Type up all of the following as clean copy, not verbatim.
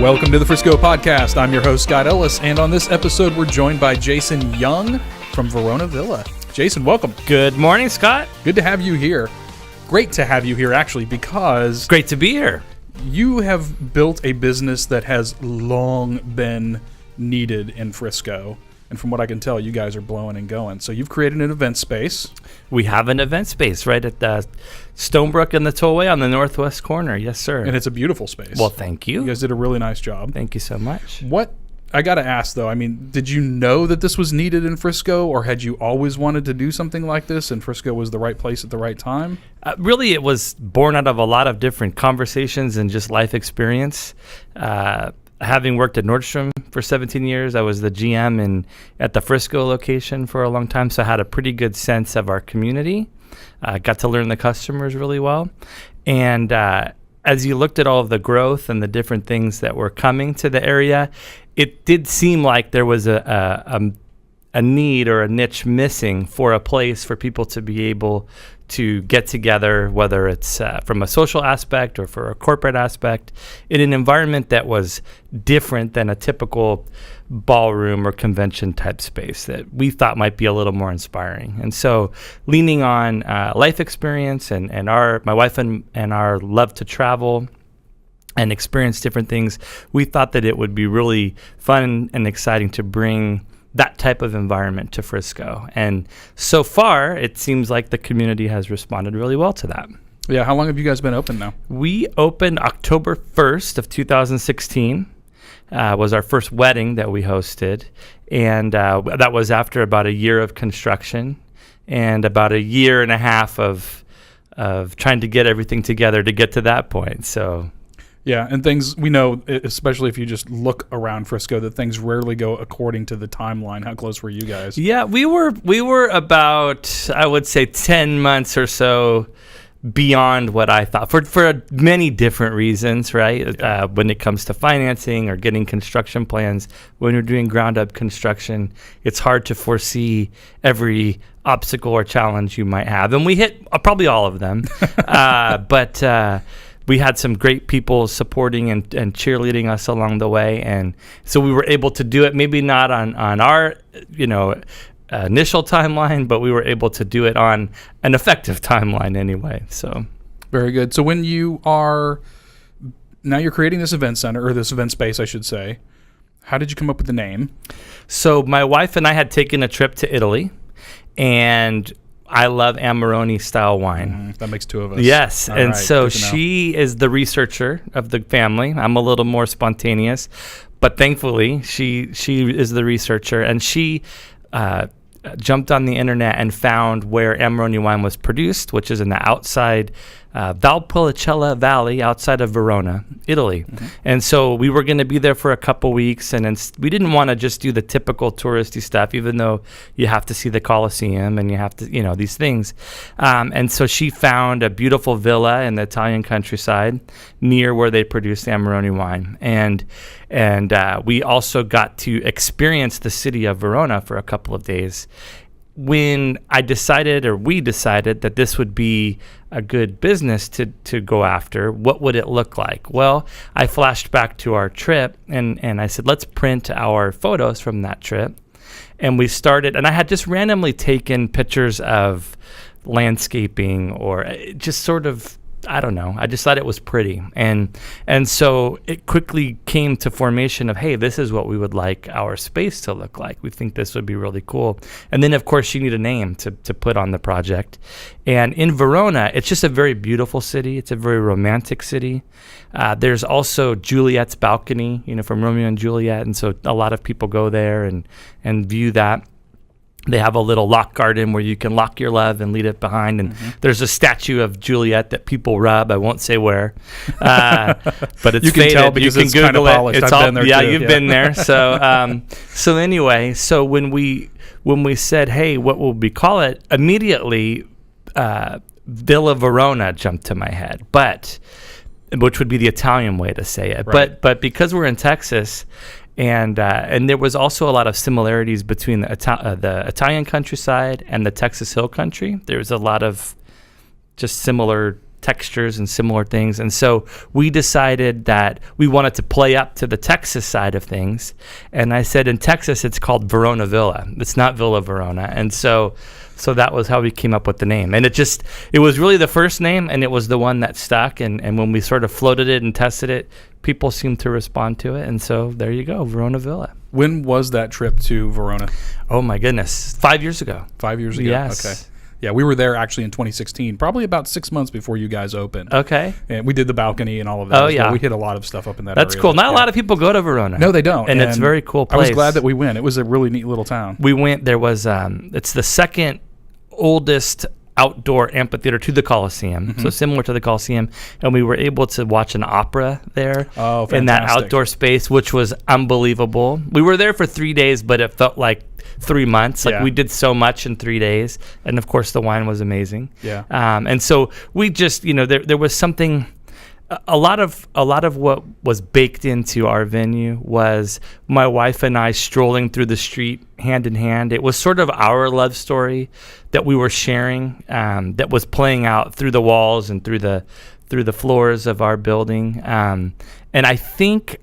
Welcome to the Frisco Podcast. I'm your host, Scott Ellis, and on this episode, we're joined by Jason Young from Verona Villa. Jason, welcome. Good morning, Scott. Good to have you here. Great to have you here, actually, because... Great to be here. You have built a business that has long been needed in Frisco. And from what I can tell, you guys are blowing and going. So you've created an event space. We have an event space right at the Stonebrook and the Tollway on the northwest corner. Yes, sir. And it's a beautiful space. Well, thank you. You guys did a really nice job. Thank you so much. What, I got to ask, though, I mean, did you know that this was needed in Frisco, or had you always wanted to do something like this and Frisco was the right place at the right time? Really, it was born out of a lot of different conversations and just life experience. Having worked at Nordstrom for 17 years, I was the GM at the Frisco location for a long time, so I had a pretty good sense of our community. Got to learn the customers really well. And as you looked at all of the growth and the different things that were coming to the area, it did seem like there was a need or a niche missing for a place for people to be able to get together, whether it's from a social aspect or for a corporate aspect, in an environment that was different than a typical ballroom or convention type space that we thought might be a little more inspiring. And so leaning on life experience and my wife and our love to travel and experience different things, we thought that it would be really fun and exciting to bring that type of environment to Frisco. And so far, it seems like the community has responded really well to that. Yeah, how long have you guys been open now? We opened October 1st of 2016. Was our first wedding that we hosted. And that was after about a year of construction and about a year and a half of trying to get everything together to get to that point. So... yeah, and things, we know, especially if you just look around Frisco, that things rarely go according to the timeline. How close were you guys? Yeah, we were about, I would say, 10 months or so beyond what I thought, for many different reasons, right? Yeah. When it comes to financing or getting construction plans, when you're doing ground-up construction, it's hard to foresee every obstacle or challenge you might have. And we hit probably all of them, but... we had some great people supporting and cheerleading us along the way, and so we were able to do it. Maybe not on our initial timeline, but we were able to do it on an effective timeline anyway. So very good. So when you are now you're creating this event center, or this event space, I should say. How did you come up with the name? So my wife and I had taken a trip to Italy, and I love Amarone style wine. That makes two of us. Yes. All and right, so she is the researcher of the family. I'm a little more spontaneous, but thankfully she is the researcher, and she jumped on the internet and found where Amarone wine was produced, which is in the outside Valpolicella Valley outside of Verona, Italy. Mm-hmm. And so we were going to be there for a couple weeks, and we didn't want to just do the typical touristy stuff, even though you have to see the Colosseum and you have to, these things. And so she found a beautiful villa in the Italian countryside near where they produced Amarone wine. And we also got to experience the city of Verona for a couple of days. When we decided that this would be a good business to go after, what would it look like? Well, I flashed back to our trip, and I said, let's print our photos from that trip. And we started, and I had just randomly taken pictures of landscaping or just sort of, I don't know. I just thought it was pretty. And so it quickly came to formation of, hey, this is what we would like our space to look like. We think this would be really cool. And then, of course, you need a name to put on the project. And in Verona, it's just a very beautiful city. It's a very romantic city. There's also Juliet's balcony, from Romeo and Juliet. And so a lot of people go there and view that. They have a little lock garden where you can lock your love and leave it behind. And there's a statue of Juliet that people rub. I won't say where, but it's you can faded. tell because you can it's kind of polished. It's I've been there too. You've been there. So anyway, so when we said, hey, what will we call it? Immediately, Villa Verona jumped to my head, which would be the Italian way to say it. Right. But because we're in Texas. And there was also a lot of similarities between the Italian countryside and the Texas Hill Country. There was a lot of just similar textures and similar things. And so we decided that we wanted to play up to the Texas side of things. And I said, in Texas, it's called Verona Villa. It's not Villa Verona. And so that was how we came up with the name. And it was really the first name, and it was the one that stuck. And when we sort of floated it and tested it, people seemed to respond to it. And so there you go, Verona Villa. When was that trip to Verona? Oh, my goodness. 5 years ago. 5 years ago? Yes. Okay. Yeah, we were there actually in 2016, probably about 6 months before you guys opened. Okay. And we did the balcony and all of that. Oh, as well. yeah. We hit a lot of stuff up in that area. That's cool. Not a lot of people go to Verona. No, they don't. And it's a very cool place. I was glad that we went. It was a really neat little town. We went. There was, it's the second oldest outdoor amphitheater to the Coliseum, so similar to the Coliseum, and we were able to watch an opera there in that outdoor space, which was unbelievable. We were there for 3 days, but it felt like 3 months. Like we did so much in 3 days, and of course the wine was amazing. Yeah. And so we just, there was something. A lot of what was baked into our venue was my wife and I strolling through the street hand in hand. It was sort of our love story that we were sharing, that was playing out through the walls and through the floors of our building. And I think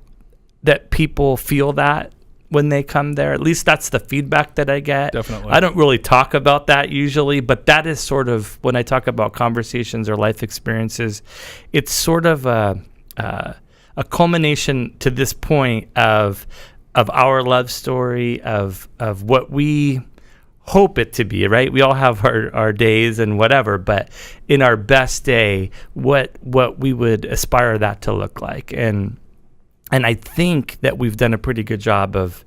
that people feel that when they come there. At least that's the feedback that I get. Definitely. I don't really talk about that usually, but that is sort of, when I talk about conversations or life experiences, it's sort of a culmination to this point of our love story, of what we hope it to be, right? We all have our days and whatever, but in our best day, what we would aspire that to look like. And I think that we've done a pretty good job of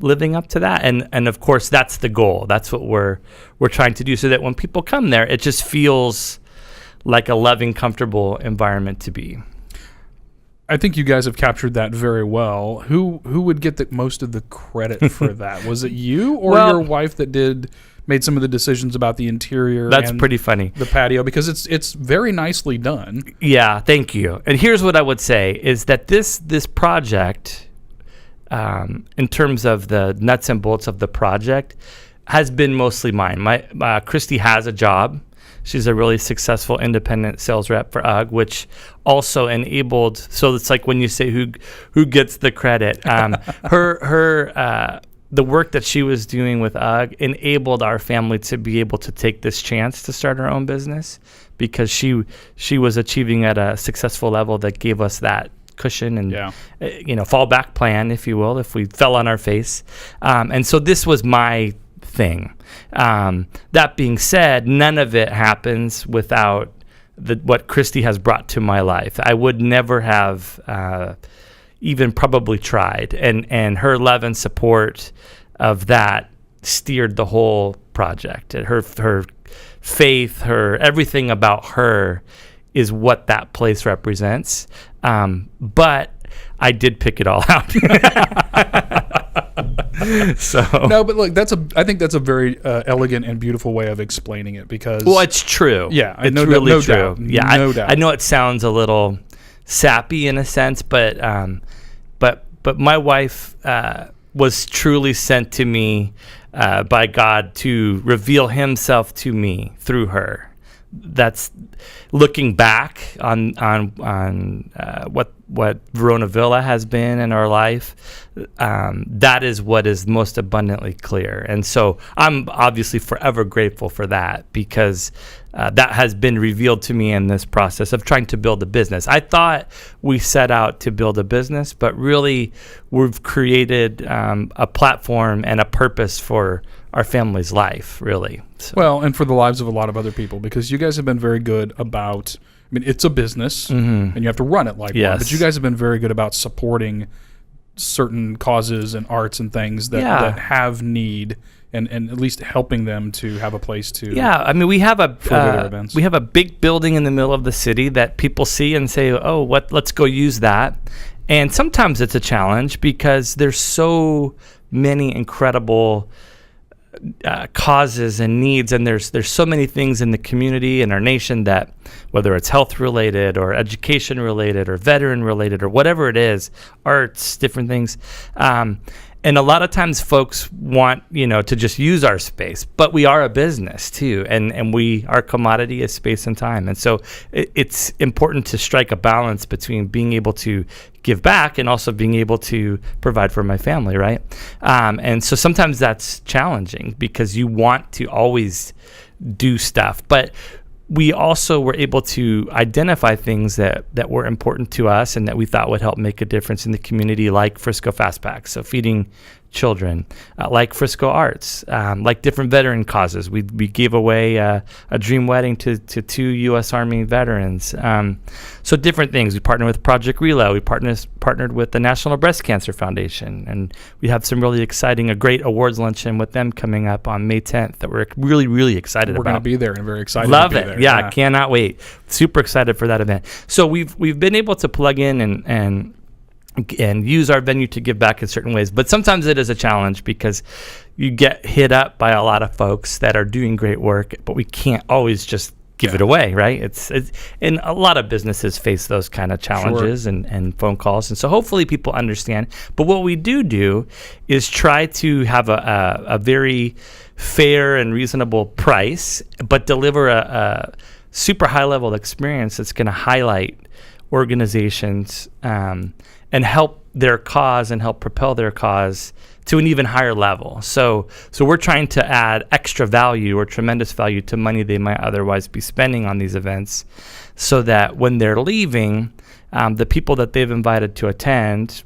living up to that. And of course, that's the goal. That's what we're trying to do, so that when people come there, it just feels like a loving, comfortable environment to be. I think you guys have captured that very well. Who would get most of the credit for that? Was it you or your wife that made some of the decisions about the interior? That's and pretty funny. The patio, because it's very nicely done. Yeah, thank you. And here's what I would say is that this project, in terms of the nuts and bolts of the project, has been mostly mine. My Christy has a job. She's a really successful independent sales rep for UGG, which also enabled. So it's like when you say who gets the credit, the work that she was doing with UGG enabled our family to be able to take this chance to start our own business, because she was achieving at a successful level that gave us that cushion and fallback plan, if you will, if we fell on our face. And so this was my thing. That being said, none of it happens without what Christy has brought to my life. I would never have even probably tried, and her love and support of that steered the whole project. Her faith, her everything about her is what that place represents. But I did pick it all out. So no, but look, I think that's a very elegant and beautiful way of explaining it, because it's true. Yeah, it's really no true. Doubt. Yeah, no doubt. I know it sounds a little sappy in a sense, but my wife was truly sent to me by God to reveal Himself to me through her. That's looking back on what Verona Villa has been in our life. That is what is most abundantly clear, and so I'm obviously forever grateful for that, because that has been revealed to me in this process of trying to build a business. I thought we set out to build a business, but really we've created a platform and a purpose for our family's life, really. So. Well, and for the lives of a lot of other people, because you guys have been very good about, I mean, it's a business, and you have to run it like one, but you guys have been very good about supporting certain causes and arts and things that have need, and at least helping them to have a place to. Yeah, I mean, we have events. We have a big building in the middle of the city that people see and say, "Oh, let's go use that." And sometimes it's a challenge, because there's so many incredible causes and needs, and there's so many things in the community and our nation that, whether it's health related or education related or veteran related or whatever it is, arts, different things, and And a lot of times folks want, to just use our space, but we are a business too. And our commodity is space and time. And so it's important to strike a balance between being able to give back and also being able to provide for my family, right? And so sometimes that's challenging because you want to always do stuff, but we also were able to identify things that were important to us and that we thought would help make a difference in the community, like Frisco Fast Pack, so feeding children, like Frisco Arts, like different veteran causes. We gave away a dream wedding to 2 U.S. Army veterans. So different things. We partnered with Project Reload. We partnered with the National Breast Cancer Foundation, and we have some really exciting, a great awards luncheon with them coming up on May 10th that we're really, really excited about. We're going to be there and very excited Love to be it. there. Yeah, cannot wait. Super excited for that event. So we've been able to plug in and use our venue to give back in certain ways. But sometimes it is a challenge because you get hit up by a lot of folks that are doing great work, but we can't always just give it away, right? It's and a lot of businesses face those kind of challenges and phone calls. And so hopefully people understand. But what we do is try to have a very fair and reasonable price, but deliver a super high level experience that's going to highlight organizations and help their cause and help propel their cause to an even higher level. So we're trying to add extra value or tremendous value to money they might otherwise be spending on these events, so that when they're leaving, the people that they've invited to attend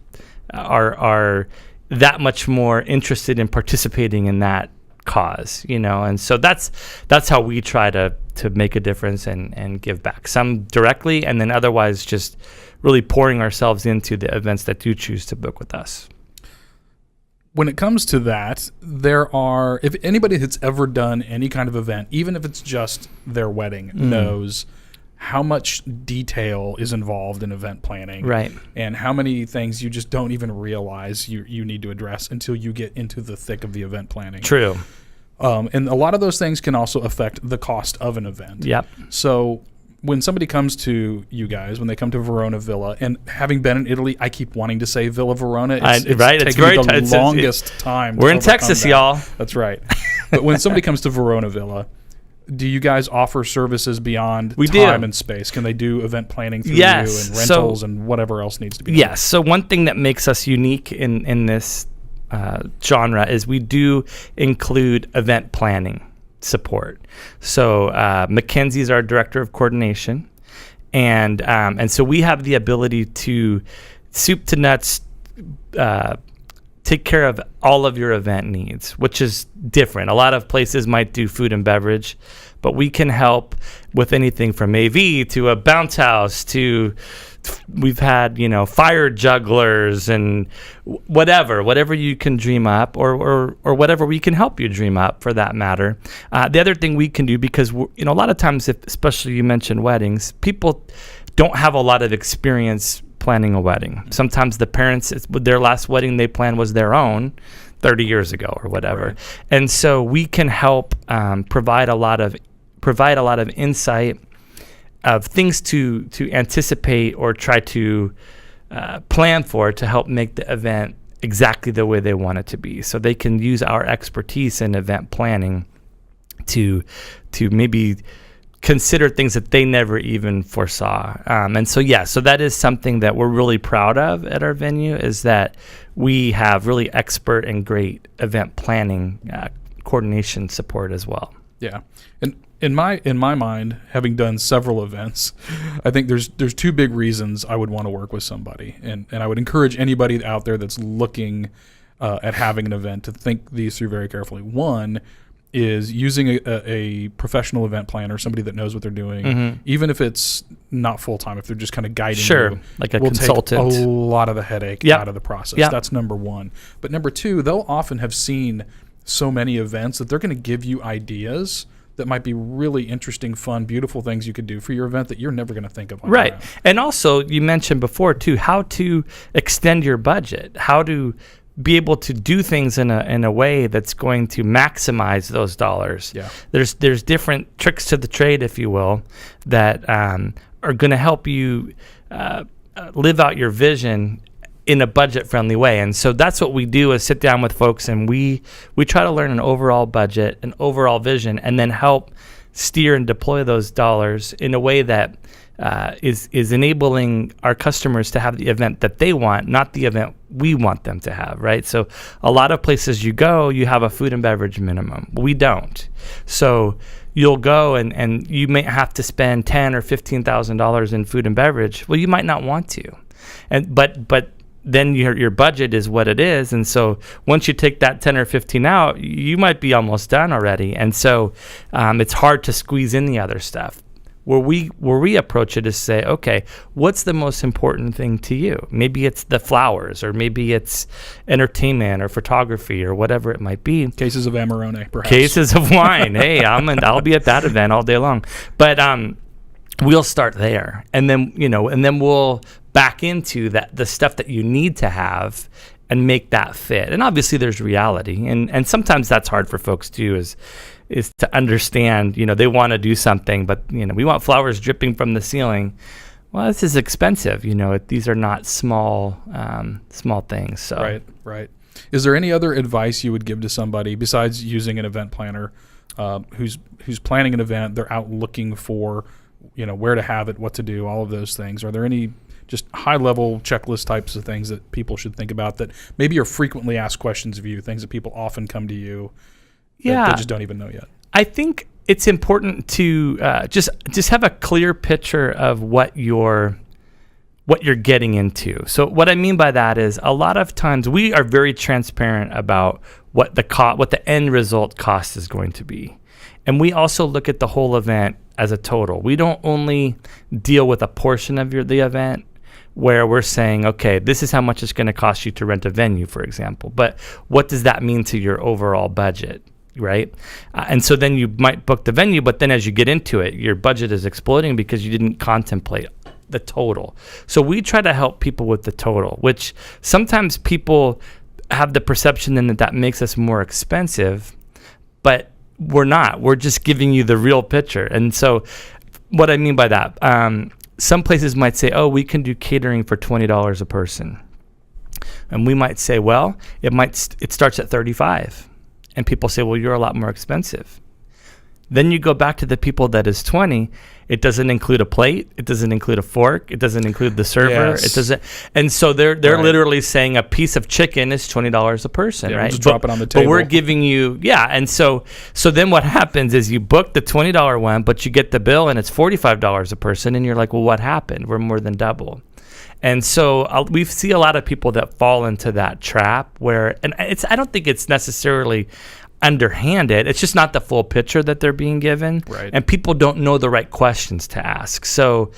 are that much more interested in participating in that cause, and so that's how we try to make a difference and give back, some directly, and then otherwise just really pouring ourselves into the events that do choose to book with us. When it comes to that, if anybody that's ever done any kind of event, even if it's just their wedding, knows how much detail is involved in event planning, right? And how many things you just don't even realize you need to address until you get into the thick of the event planning. True. And a lot of those things can also affect the cost of an event. Yep. So when somebody comes to you guys, when they come to Verona Villa, and having been in Italy, I keep wanting to say Villa Verona. It's taking me the longest time. We're in Texas, y'all. That's right. But when somebody comes to Verona Villa, do you guys offer services beyond time and space? Can they do event planning through you and rentals and whatever else needs to be done? Yes. So one thing that makes us unique in this genre is we do include event planning support. So Mackenzie's our director of coordination, and so we have the ability to soup to nuts take care of all of your event needs, which is different. A lot of places might do food and beverage, but we can help with anything from AV to a bounce house to we've had, fire jugglers and whatever you can dream up or whatever we can help you dream up for that matter. The other thing we can do, because a lot of times, especially you mentioned weddings, people don't have a lot of experience planning a wedding. Sometimes the parents, their last wedding they planned was their own 30 years ago or whatever. Right. And so we can help provide a lot of insight of things to anticipate or try to plan for to help make the event exactly the way they want it to be. So they can use our expertise in event planning to maybe consider things that they never even foresaw. So that is something that we're really proud of at our venue, is that we have really expert and great event planning coordination support as well. Yeah. And in my mind, having done several events, I think there's 2 big reasons I would want to work with somebody. And I would encourage anybody out there that's looking at having an event to think these through very carefully. One is using a professional event planner, somebody that knows what they're doing, even if it's not full-time, if they're just kind of guiding you. Like a consultant. Take a lot of the headache out of the process. Yep. That's number one. But number two, they'll often have seen so many events that they're going to give you ideas that might be really interesting, fun, beautiful things you could do for your event that you're never going to think of. Right. And also, you mentioned before, too, how to extend your budget, how to be able to do things in a way that's going to maximize those dollars. Yeah. There's different tricks to the trade, if you will, that are going to help you live out your vision in a budget-friendly way. And so that's what we do, is sit down with folks and we try to learn an overall budget, an overall vision, and then help steer and deploy those dollars in a way that is enabling our customers to have the event that they want, not the event we want them to have, right? So a lot of places you go, you have a food and beverage minimum. We don't. So you'll go and you may have to spend $10,000 or $15,000 in food and beverage. Well, you might not want to, but then your budget is what it is, and so once you take that 10 or 15 out, you might be almost done already, and so it's hard to squeeze in the other stuff. Where we approach it is say, okay, what's the most important thing to you? Maybe it's the flowers, or maybe it's entertainment or photography or whatever it might be. Cases of Amarone, perhaps. Cases of wine. Hey, I'll be at that event all day long. But we'll start there, and then we'll back into the stuff that you need to have and make that fit. And obviously there's reality, and sometimes that's hard for folks too, is to understand, they want to do something, but we want flowers dripping from the ceiling. Well, this is expensive. These are not small things. So Right. Is there any other advice you would give to somebody besides using an event planner who's planning an event? They're out looking for where to have it, what to do, all of those things. Are there any just high-level checklist types of things that people should think about that maybe are frequently asked questions of you, things that people often come to you that they just don't even know yet? I think it's important to just have a clear picture of what you're getting into. So what I mean by that is, a lot of times we are very transparent about what the end result cost is going to be. And we also look at the whole event as a total. We don't only deal with a portion of the event where we're saying, okay, this is how much it's going to cost you to rent a venue, for example. But what does that mean to your overall budget, right? And so then you might book the venue, but then as you get into it, your budget is exploding because you didn't contemplate the total. So we try to help people with the total, which sometimes people have the perception then that makes us more expensive, but we're not. We're just giving you the real picture. And so what I mean by that, some places might say, oh, we can do catering for $20 a person. And we might say, well, it starts at $35. And people say, well, you're a lot more expensive. Then you go back to the people that is 20. It doesn't include a plate. It doesn't include a fork. It doesn't include the server. Yes. It doesn't. And so they're Right. literally saying a piece of chicken is $20 a person, right? Just drop it on the table. But we're giving you, and so then what happens is you book the $20 one, but you get the bill and it's $45 a person, and you're like, well, what happened? We're more than double. And so we see a lot of people that fall into that trap where, and I don't think it's necessarily underhanded. It's just not the full picture that they're being given, right? And people don't know the right questions to ask. So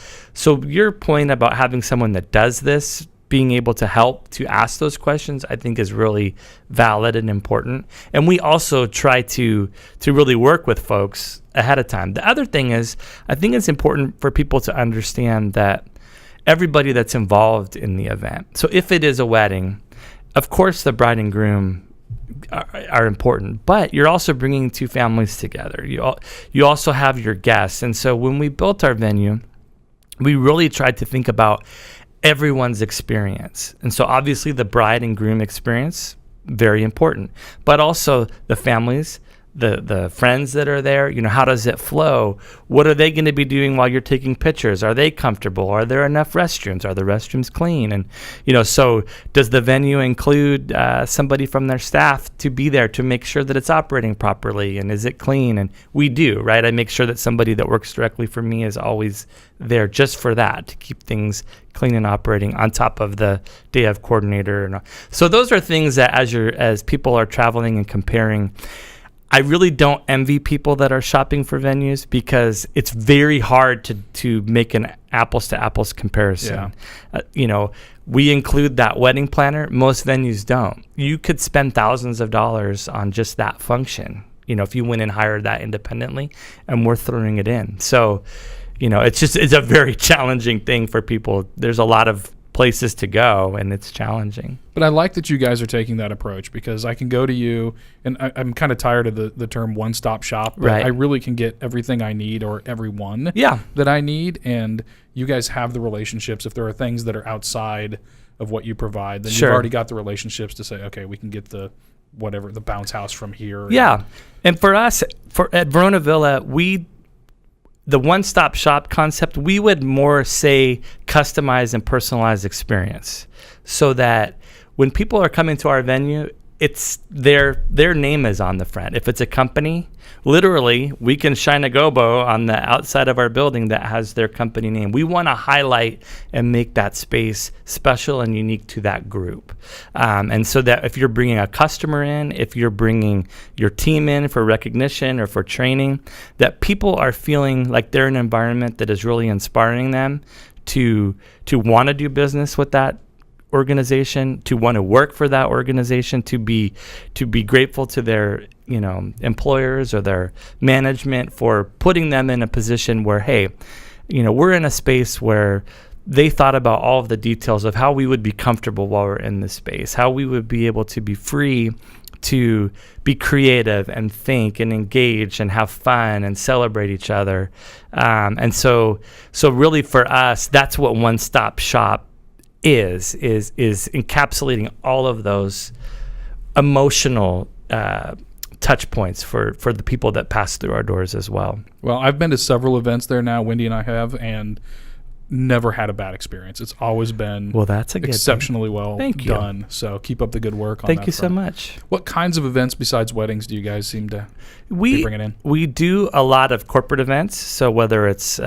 your point about having someone that does this, being able to help to ask those questions, I think is really valid and important. And we also try to really work with folks ahead of time. The other thing is, I think it's important for people to understand that everybody that's involved in the event. So if it is a wedding, of course the bride and groom are important, but you're also bringing two families together. You also have your guests. And so when we built our venue, we really tried to think about everyone's experience. And so obviously the bride and groom experience, very important, but also the families, the friends that are there, how does it flow? What are they going to be doing while you're taking pictures? Are they comfortable? Are there enough restrooms? Are the restrooms clean? And, so does the venue include somebody from their staff to be there to make sure that it's operating properly? And is it clean? And we do, right? I make sure that somebody that works directly for me is always there just for that, to keep things clean and operating, on top of the day of coordinator. So those are things that as people are traveling and comparing, I really don't envy people that are shopping for venues, because it's very hard to make an apples to apples comparison. Yeah. We include that wedding planner. Most venues don't. You could spend thousands of dollars on just that function, if you went and hired that independently, and we're throwing it in. So, it's a very challenging thing for people. There's a lot of places to go, and it's challenging. But I like that you guys are taking that approach, because I can go to you, and I'm kind of tired of the term one-stop shop, but right. I really can get everything I need, or everyone that I need, and you guys have the relationships. If there are things that are outside of what you provide, then Sure. you've already got the relationships to say, okay, we can get the bounce house from here. Yeah. And for us, at Verona Villa, the one-stop shop concept, we would more say customize and personalized experience, so that when people are coming to our venue, it's their name is on the front. If it's a company, literally, we can shine a gobo on the outside of our building that has their company name. We want to highlight and make that space special and unique to that group. And so that if you're bringing a customer in, if you're bringing your team in for recognition or for training, that people are feeling like they're in an environment that is really inspiring them to want to do business with that organization, to want to work for that organization, to be grateful to their employers or their management for putting them in a position where, hey, we're in a space where they thought about all of the details of how we would be comfortable while we're in this space, how we would be able to be free to be creative and think and engage and have fun and celebrate each other. And so really for us, that's what One Stop Shop is encapsulating all of those emotional touch points for the people that pass through our doors as well. Well, I've been to several events there now, Wendy and I have, and never had a bad experience. It's always been that's a good exceptionally well Thank you. done. So keep up the good work on Thank that you front. so much. What kinds of events besides weddings do you guys seem to be bringing in? We do a lot of corporate events. So whether it's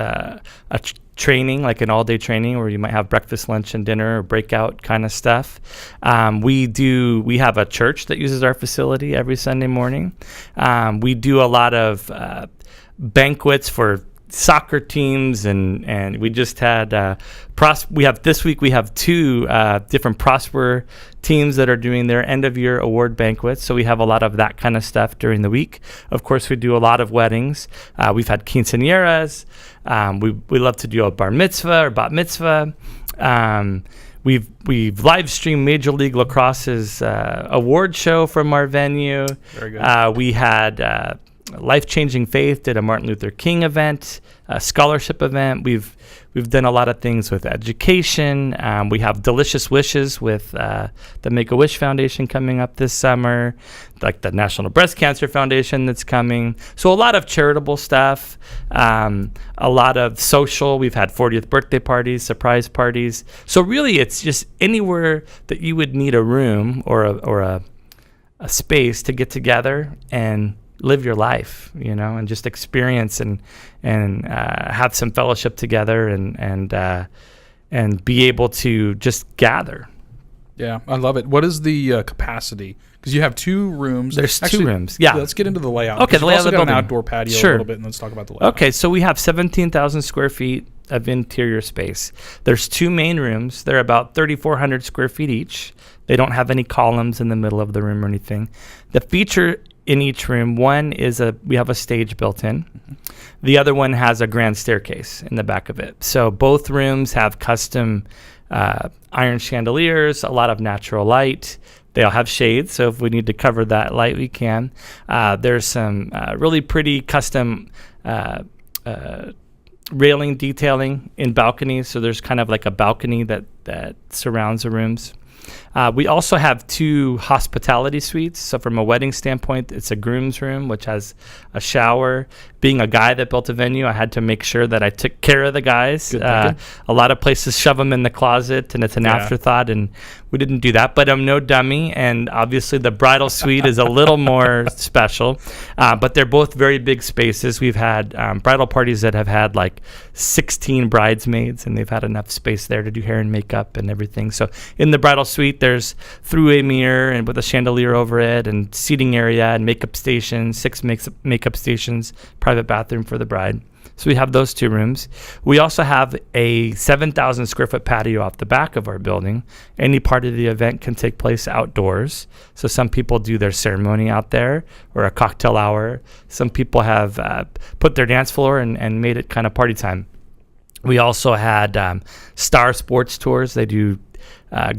training, like an all-day training where you might have breakfast, lunch, and dinner, or breakout kind of stuff. We have a church that uses our facility every Sunday morning. We do a lot of banquets for soccer teams, and we just had this week we have two different Prosper teams that are doing their end of year award banquets, so we have a lot of that kind of stuff during the week. Of course, we do a lot of weddings. We've had quinceañeras. We love to do a bar mitzvah or bat mitzvah. We've live streamed Major League Lacrosse's award show from our venue. Very good. We had Life Changing Faith did a Martin Luther King event, a scholarship event. We've done a lot of things with education. We have Delicious Wishes with the Make-A-Wish Foundation coming up this summer, like the National Breast Cancer Foundation that's coming. So a lot of charitable stuff, a lot of social. We've had 40th birthday parties, surprise parties. So really, it's just anywhere that you would need a room or a space to get together and live your life, and just experience and have some fellowship together and be able to just gather. Yeah, I love it. What is the capacity? Because you have two rooms. There's two rooms. Yeah. Let's get into the layout. Okay, the layout of the building. building. An outdoor patio Sure. a little bit, and let's talk about the layout. Okay, so we have 17,000 square feet of interior space. There's two main rooms. They're about 3,400 square feet each. They don't have any columns in the middle of the room or anything. The feature in each room, one is we have a stage built in. Mm-hmm. The other one has a grand staircase in the back of it. So both rooms have custom iron chandeliers, a lot of natural light. They all have shades, so if we need to cover that light, we can. There's some really pretty custom railing detailing in balconies, so there's kind of like a balcony that surrounds the rooms. We also have two hospitality suites. So from a wedding standpoint, it's a groom's room, which has a shower. Being a guy that built a venue, I had to make sure that I took care of the guys. A lot of places shove them in the closet, and it's an afterthought, and we didn't do that. But I'm no dummy, and obviously the bridal suite is a little more special. But they're both very big spaces. We've had bridal parties that have had like 16 bridesmaids, and they've had enough space there to do hair and makeup and everything. So in the bridal suite, there's through-way mirror and with a chandelier over it, and seating area and makeup stations, 6 makeup stations, private bathroom for the bride. So we have those two rooms. We also have a 7,000 square foot patio off the back of our building. Any part of the event can take place outdoors. So some people do their ceremony out there or a cocktail hour. Some people have put their dance floor and made it kind of party time. We also had Star Sports Tours. They do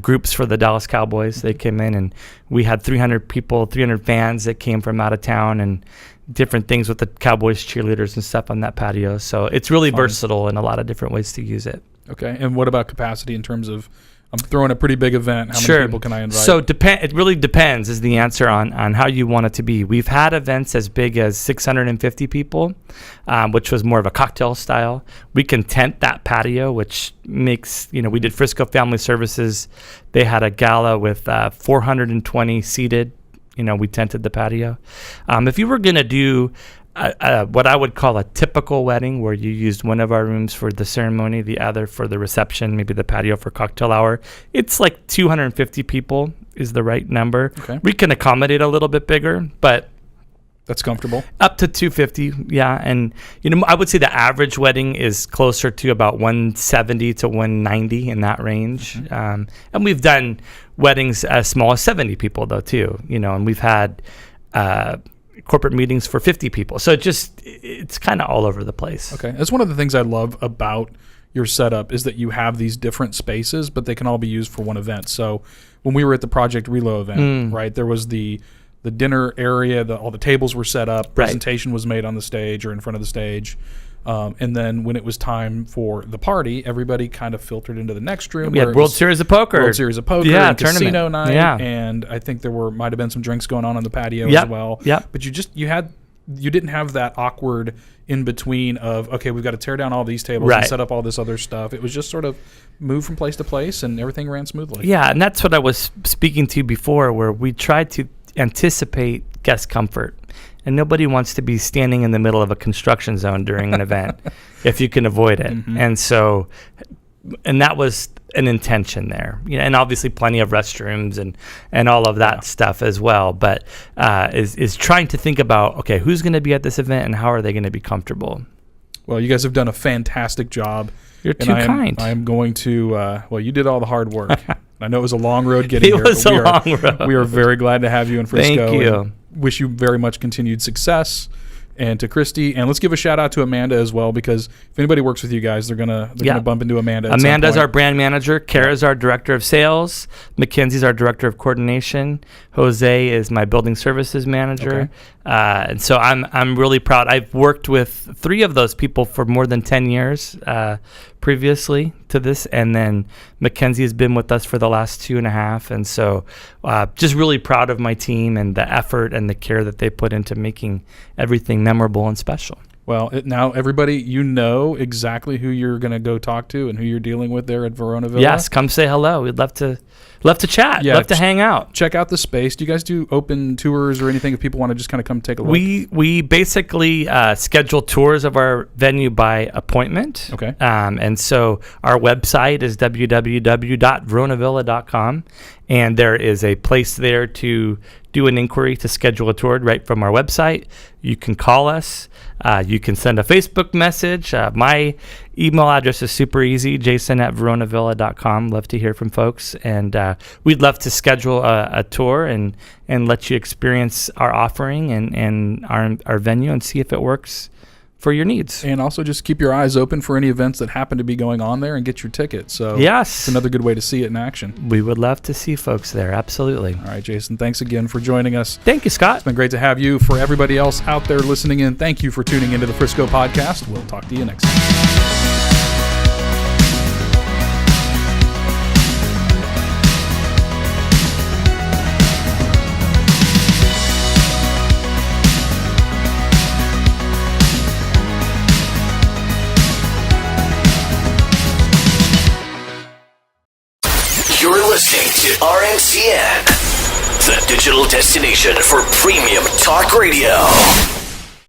groups for the Dallas Cowboys. They came in, and we had 300 people, 300 fans that came from out of town, and different things with the Cowboys cheerleaders and stuff on that patio. So it's really versatile in a lot of different ways to use it. Okay. And what about capacity in terms of I'm throwing a pretty big event. How many people can I invite? So it really depends is the answer on how you want it to be. We've had events as big as 650 people, which was more of a cocktail style. We can tent that patio, which makes, we did Frisco Family Services. They had a gala with 420 seated. We tented the patio. If you were going to do what I would call a typical wedding, where you used one of our rooms for the ceremony, the other for the reception, maybe the patio for cocktail hour, it's like 250 people is the right number. Okay. We can accommodate a little bit bigger, but that's comfortable. Up to 250, yeah. And I would say the average wedding is closer to about 170 to 190 in that range. Mm-hmm. And we've done weddings as small as 70 people though too. And we've had corporate meetings for 50 people. So it's kind of all over the place. Okay. That's one of the things I love about your setup is that you have these different spaces, but they can all be used for one event. So when we were at the Project Relo event, right, there was the dinner area, all the tables were set up, presentation was made on the stage or in front of the stage. And then when it was time for the party, everybody kind of filtered into the next room. We had World Series of Poker. And tournament. Casino night. Yeah. And I think there might have been some drinks going on the patio as well. Yeah. But you didn't have that awkward in between of, okay, we've got to tear down all these tables and set up all this other stuff. It was just sort of move from place to place and everything ran smoothly. Yeah, and that's what I was speaking to before, where we tried to anticipate guest comfort. And nobody wants to be standing in the middle of a construction zone during an event if you can avoid it. Mm-hmm. And that was an intention there. And obviously plenty of restrooms and all of that stuff as well. But is trying to think about, okay, who's going to be at this event and how are they going to be comfortable? Well, you guys have done a fantastic job. You're too kind. I am going to, you did all the hard work. I know it was a long road getting here. It was a long road. We are very glad to have you in Frisco. Thank you. Wish you very much continued success. And to Christy, and let's give a shout out to Amanda as well, because if anybody works with you guys, they're gonna bump into Amanda. Amanda's our brand manager. Kara's our director of sales. Mackenzie's our director of coordination. Jose is my building services manager. Okay. And so I'm really proud. I've worked with 3 of those people for more than 10 years previously to this, and then Mackenzie has been with us for the last 2.5. And so just really proud of my team and the effort and the care that they put into making everything memorable and special. Well, now everybody, exactly who you're going to go talk to and who you're dealing with there at Verona Villa. Yes, come say hello. We'd love to chat. Love to hang out. Check out the space. Do you guys do open tours or anything if people want to just kind of come take a look? We basically schedule tours of our venue by appointment. Okay. And so our website is www.veronavilla.com, and there is a place there to do an inquiry to schedule a tour right from our website. You can call us. You can send a Facebook message. My email address is super easy, jason@veronavilla.com. Love to hear from folks. And we'd love to schedule a tour and let you experience our offering and our venue and see if it works for your needs. And also just keep your eyes open for any events that happen to be going on there and get your ticket. So yes, it's another good way to see it in action. We would love to see folks there. Absolutely. All right, Jason, thanks again for joining us. Thank you, Scott. It's been great to have you. For everybody else out there listening in, thank you for tuning into the Frisco Podcast. We'll talk to you next time. You're listening to RNCN, the digital destination for premium talk radio.